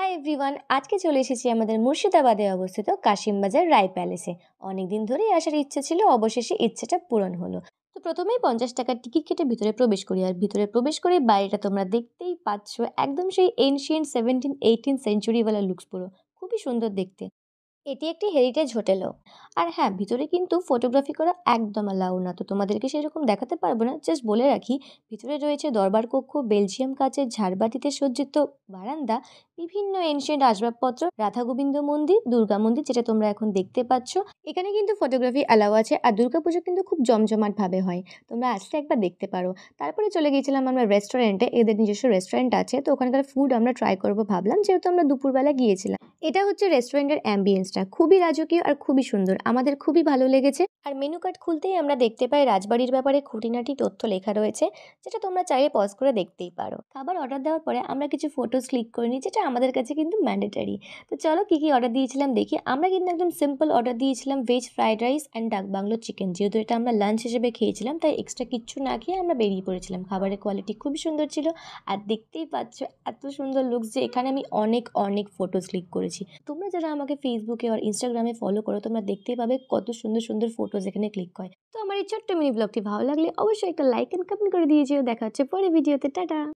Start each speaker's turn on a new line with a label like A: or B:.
A: Hi everyone, আজকে চলে এসেছি আমাদের মুর্শিদাবাদে অবস্থিত কাশিমবাজার রায় প্যালেসে। অনেকদিন ধরেই আসার ইচ্ছে ছিল, অবশেষে ইচ্ছেটা পূরণ হলো। তো প্রথমেই 50 টাকার টিকিট কেটে ভিতরে প্রবেশ করি, আর ভিতরে প্রবেশ করে বাইরেটা তোমরা দেখতেই পাচ্ছ, একদম সেই এনশিয়েন্ট 17-18 সেঞ্চুরিওয়ালা লুকস পুরো। খুবই সুন্দর দেখতে। এটি একটি হেরিটেজ হোটেলও। আর হ্যাঁ, ভিতরে কিন্তু ফটোগ্রাফি করা একদম অ্যালাউ না, তো তোমাদেরকে সেরকম দেখাতে পারবো না। জাস্ট বলে রাখি, ভিতরে রয়েছে দরবার কক্ষ, বেলজিয়াম কাচের ঝাড়বাতিতে সজ্জিত বারান্দা, বিভিন্ন এনশিয়েন্ট আসবাবপত্র, রাধা গোবিন্দ মন্দির, দুর্গা মন্দির যেটা তোমরা এখন দেখতে পাচ্ছ। এখানে কিন্তু ফটোগ্রাফি অ্যালাউ আছে, আর দুর্গাপুজো কিন্তু খুব জমজমাট ভাবে হয়। তোমরা আসলে একবার দেখতে পারো। তারপরে চলে গিয়েছিলাম আমরা রেস্টুরেন্টে, এদের নিজস্ব রেস্টুরেন্ট আছে, তো ওখানকার ফুড আমরা ট্রাই করবো ভাবলাম, যেহেতু আমরা দুপুরবেলা গিয়েছিলাম। এটা হচ্ছে রেস্টুরেন্টের অ্যাম্বিয়েন্সটা, খুবই রাজকীয় আর খুবই সুন্দর, আমাদের খুবই ভালো লেগেছে। আর মেনু কার্ড খুলতেই আমরা দেখতে পাই রাজবাড়ির ব্যাপারে খুঁটিনাটি তথ্য লেখা রয়েছে, যেটা তোমরা চাইলে পজ করে দেখতেই পারো। খাবার অর্ডার দেওয়ার পরে আমরা কিছু ফটোস ক্লিক করে নিই, যেটা আমাদের কাছে কিন্তু ম্যান্ডেটারি। তো চলো কি কি অর্ডার দিয়েছিলাম দেখি। আমরা কিন্তু একদম সিম্পল অর্ডার দিয়েছিলাম, ভেজ ফ্রাইড রাইস অ্যান্ড ডাক বাংলো চিকেন। যেহেতু এটা আমরা লাঞ্চ হিসেবে খেয়েছিলাম, তাই এক্সট্রা কিচ্ছু না খেয়ে আমরা বেরিয়ে পড়েছিলাম। খাবারের কোয়ালিটি খুবই সুন্দর ছিল, আর দেখতেই পাচ্ছ এত সুন্দর লুকস যে এখানে আমি অনেক অনেক ফটোস ক্লিক করেছি। তোমরা যারা আমাকে ফেসবুকে আর ইনস্টাগ্রামে ফলো করো, তোমরা দেখতেই পাবে কত সুন্দর সুন্দর ফটোজ এখানে ক্লিক হয়। তো আমার এই ছোট্ট মিনি ব্লগটি ভালো লাগলে অবশ্যই একটা লাইক এন্ড কমেন্ট করে দিয়ে যেও। দেখা হচ্ছে পরে ভিডিওতে, টাটা।